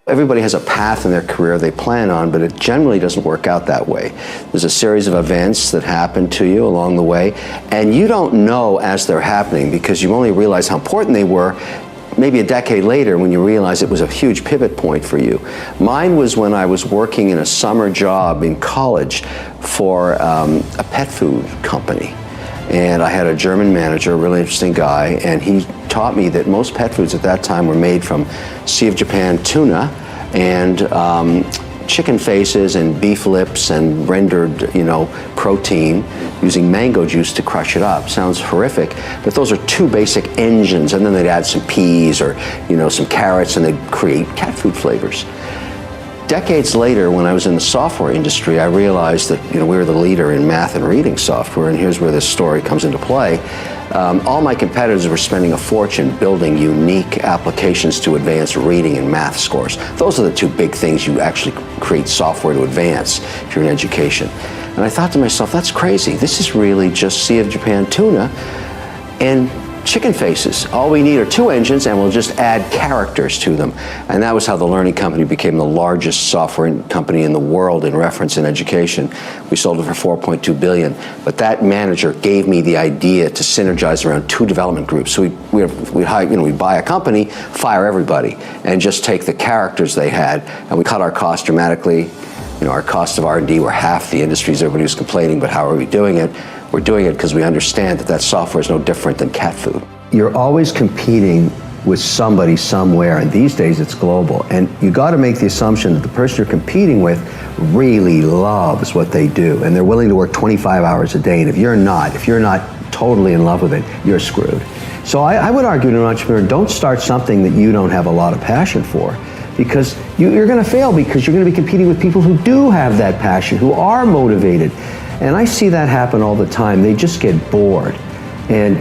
Everybody has a path in their career they plan on, but it generally doesn't work out that way. There's a series of events that happen to you along the way, and you don't know as they're happening because you only realize how important they were maybe a decade later when you realize it was a huge pivot point for you. Mine was when I was working in a summer job in college for a pet food company. And I had a German manager, a really interesting guy, and he taught me that most pet foods at that time were made from Sea of Japan tuna and chicken faces and beef lips and rendered, protein using mango juice to crush it up. Sounds horrific, but those are two basic engines, and then they'd add some peas or, some carrots, and they'd create cat food flavors. Decades later, when I was in the software industry, I realized that we were the leader in math and reading software, and here's where this story comes into play. All my competitors were spending a fortune building unique applications to advance reading and math scores. Those are the two big things you actually create software to advance if you're in education. And I thought to myself, that's crazy. This is really just Sea of Japan tuna and chicken faces. All we need are two engines, and we'll just add characters to them. And that was how the Learning Company became the largest software company in the world in reference in education. We sold it for $4.2 billion. But that manager gave me the idea to synergize around two development groups. So we'd buy a company, fire everybody, and just take the characters they had, and we cut our costs dramatically. Our costs of R&D were half the industries. Everybody was complaining, but how are we doing it? We're doing it because we understand that software is no different than cat food. You're always competing with somebody somewhere, and these days it's global. And you got to make the assumption that the person you're competing with really loves what they do, and they're willing to work 25 hours a day. And if you're not totally in love with it, you're screwed. So I would argue to an entrepreneur, don't start something that you don't have a lot of passion for, because you're going to fail because you're going to be competing with people who do have that passion, who are motivated. And I see that happen all the time. They just get bored. And,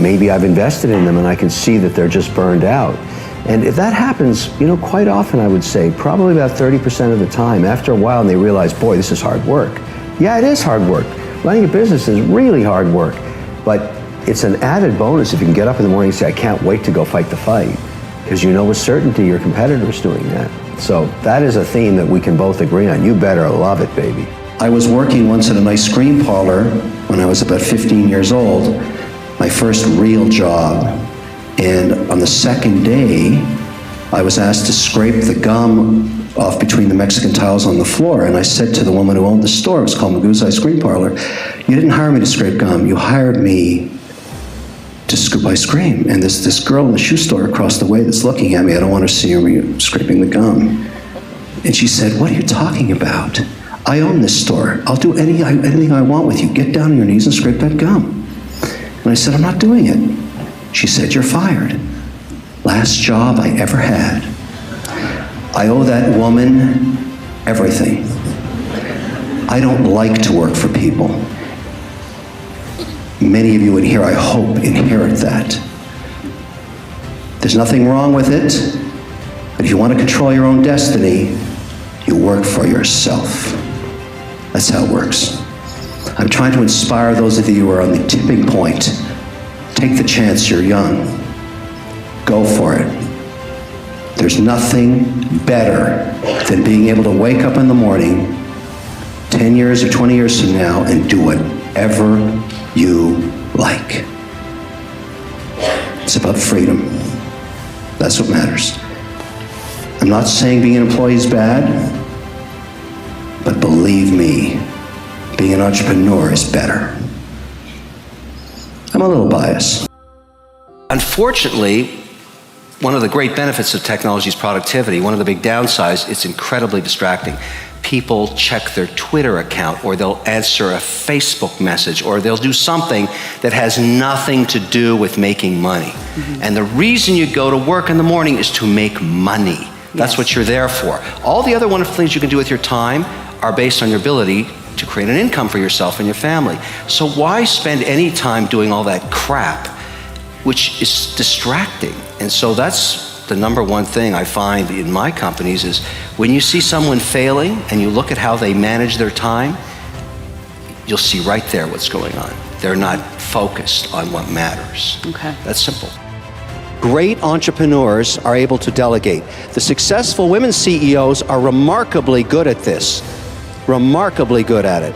maybe I've invested in them and I can see that they're just burned out. And if that happens, quite often I would say, probably about 30% of the time, after a while, and they realize, boy, this is hard work. Yeah, it is hard work. Running a business is really hard work. But it's an added bonus if you can get up in the morning and say, I can't wait to go fight the fight. Because you know with certainty your competitor's doing that. So that is a theme that we can both agree on. You better love it, baby. I was working once at an ice cream parlor when I was about 15 years old, my first real job. And on the second day, I was asked to scrape the gum off between the Mexican tiles on the floor. And I said to the woman who owned the store, it was called Magoo's Ice Cream Parlor, you didn't hire me to scrape gum, you hired me to scoop ice cream. And this girl in the shoe store across the way that's looking at me, I don't want her to see her scraping the gum. And she said, what are you talking about? I own this store. I'll do anything I want with you. Get down on your knees and scrape that gum. And I said, I'm not doing it. She said, you're fired. Last job I ever had. I owe that woman everything. I don't like to work for people. Many of you in here, I hope, inherit that. There's nothing wrong with it, but if you want to control your own destiny, you work for yourself. That's how it works. I'm trying to inspire those of you who are on the tipping point. Take the chance, you're young. Go for it. There's nothing better than being able to wake up in the morning 10 years or 20 years from now and do whatever you like. It's about freedom. That's what matters. I'm not saying being an employee is bad, but believe me, being an entrepreneur is better. I'm a little biased. Unfortunately, one of the great benefits of technology is productivity. One of the big downsides, it's incredibly distracting. People check their Twitter account, or they'll answer a Facebook message, or they'll do something that has nothing to do with making money. Mm-hmm. And the reason you go to work in the morning is to make money. That's what you're there for. All the other wonderful things you can do with your time are based on your ability to create an income for yourself and your family. So why spend any time doing all that crap, which is distracting? And so that's the number one thing I find in my companies is when you see someone failing and you look at how they manage their time, you'll see right there what's going on. They're not focused on what matters. Okay. That's simple. Great entrepreneurs are able to delegate. The successful women CEOs are remarkably good at this. Remarkably good at it.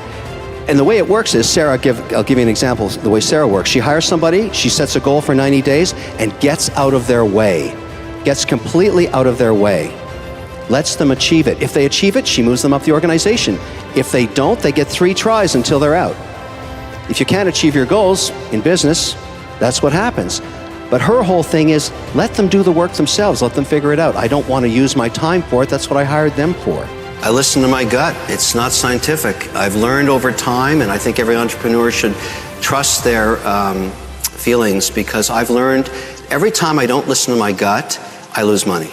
And the way it works is, Sarah, I'll give you an example of the way Sarah works. She hires somebody, she sets a goal for 90 days, and gets out of their way. Gets completely out of their way. Lets them achieve it. If they achieve it, she moves them up the organization. If they don't, they get 3 tries until they're out. If you can't achieve your goals in business, that's what happens. But her whole thing is, let them do the work themselves. Let them figure it out. I don't want to use my time for it. That's what I hired them for. I listen to my gut. It's not scientific. I've learned over time, and I think every entrepreneur should trust their feelings, because I've learned every time I don't listen to my gut, I lose money.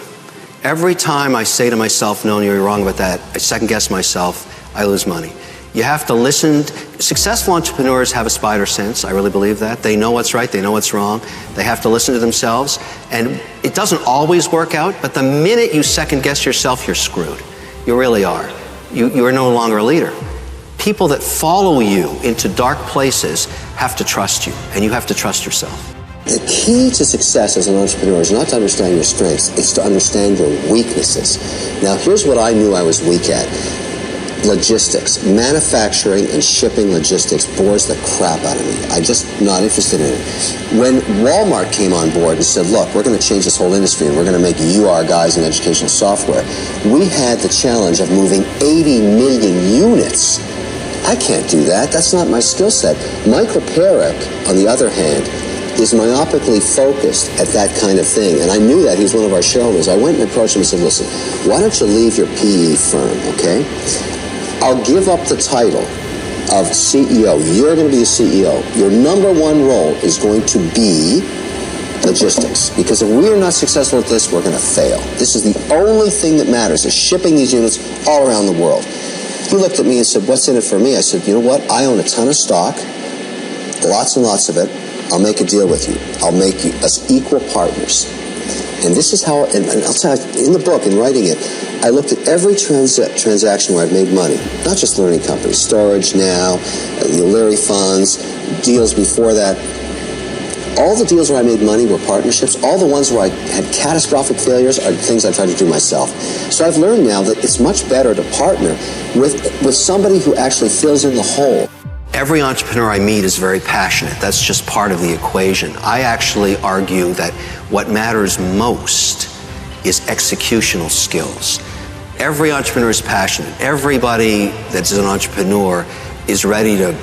Every time I say to myself, no, you're wrong about that, I second guess myself, I lose money. You have to listen. Successful entrepreneurs have a spider sense. I really believe that. They know what's right, they know what's wrong. They have to listen to themselves. And it doesn't always work out, but the minute you second guess yourself, you're screwed. You really are. You are no longer a leader. People that follow you into dark places have to trust you, and you have to trust yourself. The key to success as an entrepreneur is not to understand your strengths, it's to understand your weaknesses. Now, here's what I knew I was weak at. Logistics, manufacturing and shipping logistics bores the crap out of me. I'm just not interested in it. When Walmart came on board and said, look, we're going to change this whole industry and we're going to make you our guys in educational software, we had the challenge of moving 80 million units. I can't do that. That's not my skill set. Mike Leperick, on the other hand, is myopically focused at that kind of thing. And I knew that. He was one of our shareholders. I went and approached him and said, listen, why don't you leave your PE firm, okay? I'll give up the title of CEO. You're going to be the CEO. Your number one role is going to be logistics. Because if we are not successful at this, we're going to fail. This is the only thing that matters, is shipping these units all around the world. He looked at me and said, what's in it for me? I said, you know what? I own a ton of stock, lots and lots of it. I'll make a deal with you. I'll make us equal partners. And this is how, and I'll tell you, in the book, in writing it, I looked at every transaction where I've made money, not just learning companies, Storage Now, the O'Leary funds, deals before that. All the deals where I made money were partnerships. All the ones where I had catastrophic failures are things I tried to do myself. So I've learned now that it's much better to partner with somebody who actually fills in the hole. Every entrepreneur I meet is very passionate. That's just part of the equation. I actually argue that what matters most is executional skills. Every entrepreneur is passionate. Everybody that's an entrepreneur is ready to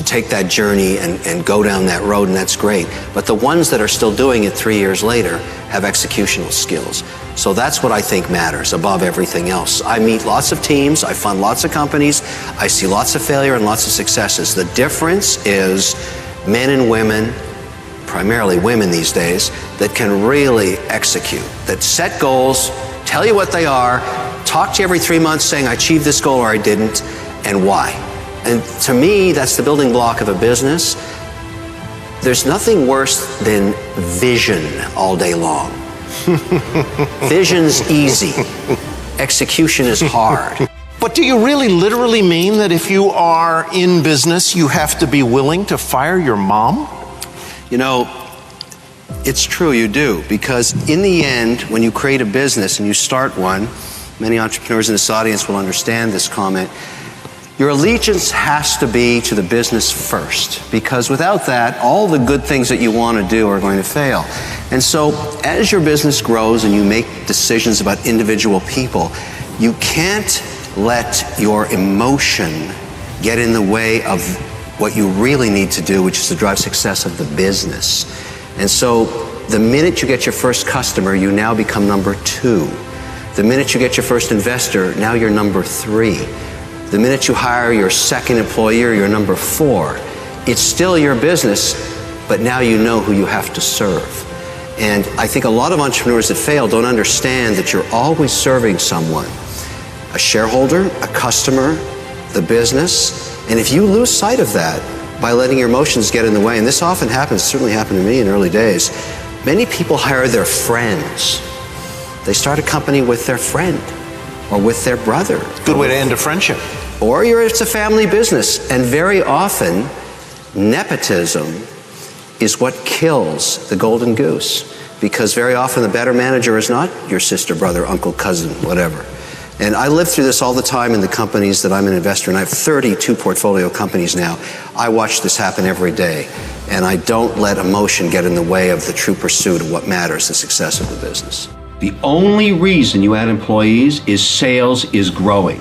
take that journey and go down that road, and that's great. But the ones that are still doing it 3 years later have executional skills. So that's what I think matters above everything else. I meet lots of teams, I fund lots of companies, I see lots of failure and lots of successes. The difference is men and women, primarily women these days, that can really execute, that set goals, tell you what they are, talk to you every 3 months saying I achieved this goal or I didn't, and why. And to me, that's the building block of a business. There's nothing worse than vision all day long. Vision's easy. Execution is hard. But do you really literally mean that if you are in business, you have to be willing to fire your mom? You know, it's true, you do. Because in the end, when you create a business and you start one, many entrepreneurs in this audience will understand this comment, your allegiance has to be to the business first, because without that, all the good things that you want to do are going to fail. And so, as your business grows and you make decisions about individual people, you can't let your emotion get in the way of what you really need to do, which is to drive success of the business. And so, the minute you get your first customer, you now become number 2. The minute you get your first investor, now you're number 3. The minute you hire your second employer, you're number 4. It's still your business, but now you know who you have to serve. And I think a lot of entrepreneurs that fail don't understand that you're always serving someone, a shareholder, a customer, the business. And if you lose sight of that by letting your emotions get in the way, and this often happens, certainly happened to me in early days, many people hire their friends. They start a company with their friend or with their brother. Good way to end a friendship. Or it's a family business. And very often, nepotism is what kills the golden goose. because very often the better manager is not your sister, brother, uncle, cousin, whatever. And I live through this all the time in the companies that I'm an investor in. I have 32 portfolio companies now. I watch this happen every day, and I don't let emotion get in the way of the true pursuit of what matters, the success of the business. The only reason you add employees is sales is growing.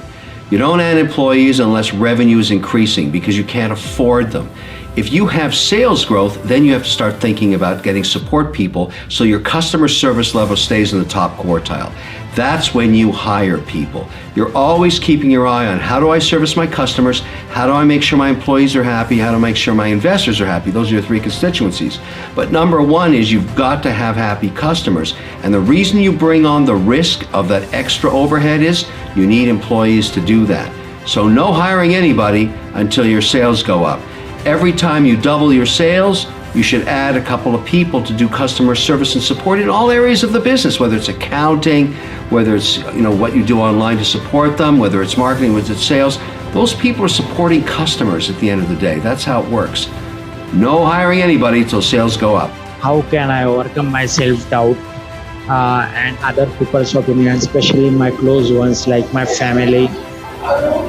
You don't add employees unless revenue is increasing because you can't afford them. If you have sales growth, then you have to start thinking about getting support people so your customer service level stays in the top quartile. That's when you hire people. You're always keeping your eye on how do I service my customers, how do I make sure my employees are happy, how do I make sure my investors are happy. Those are your three constituencies. But number one is you've got to have happy customers. And the reason you bring on the risk of that extra overhead is you need employees to do that. So no hiring anybody until your sales go up. Every time you double your sales, you should add a couple of people to do customer service and support in all areas of the business, whether it's accounting, whether it's what you do online to support them, whether it's marketing, whether it's sales. Those people are supporting customers at the end of the day. That's how it works. No hiring anybody until sales go up. How can I overcome my self-doubt and other people's opinions, especially my close ones like my family?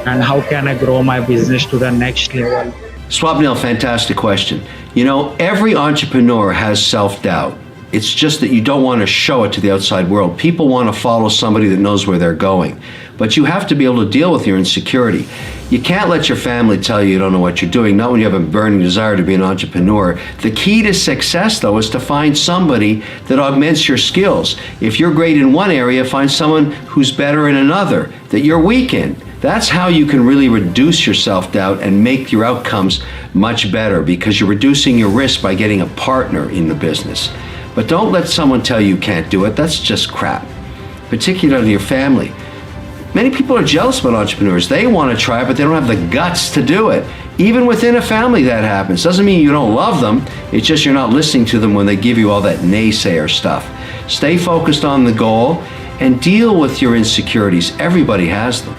And how can I grow my business to the next level? Swapnil, fantastic question. Every entrepreneur has self-doubt. It's just that you don't want to show it to the outside world. People want to follow somebody that knows where they're going. But you have to be able to deal with your insecurity. You can't let your family tell you don't know what you're doing, not when you have a burning desire to be an entrepreneur. The key to success, though, is to find somebody that augments your skills. If you're great in one area, find someone who's better in another, that you're weak in. That's how you can really reduce your self-doubt and make your outcomes much better, because you're reducing your risk by getting a partner in the business. But don't let someone tell you can't do it. That's just crap, particularly your family. Many people are jealous about entrepreneurs. They want to try it, but they don't have the guts to do it. Even within a family that happens. Doesn't mean you don't love them. It's just you're not listening to them when they give you all that naysayer stuff. Stay focused on the goal and deal with your insecurities. Everybody has them.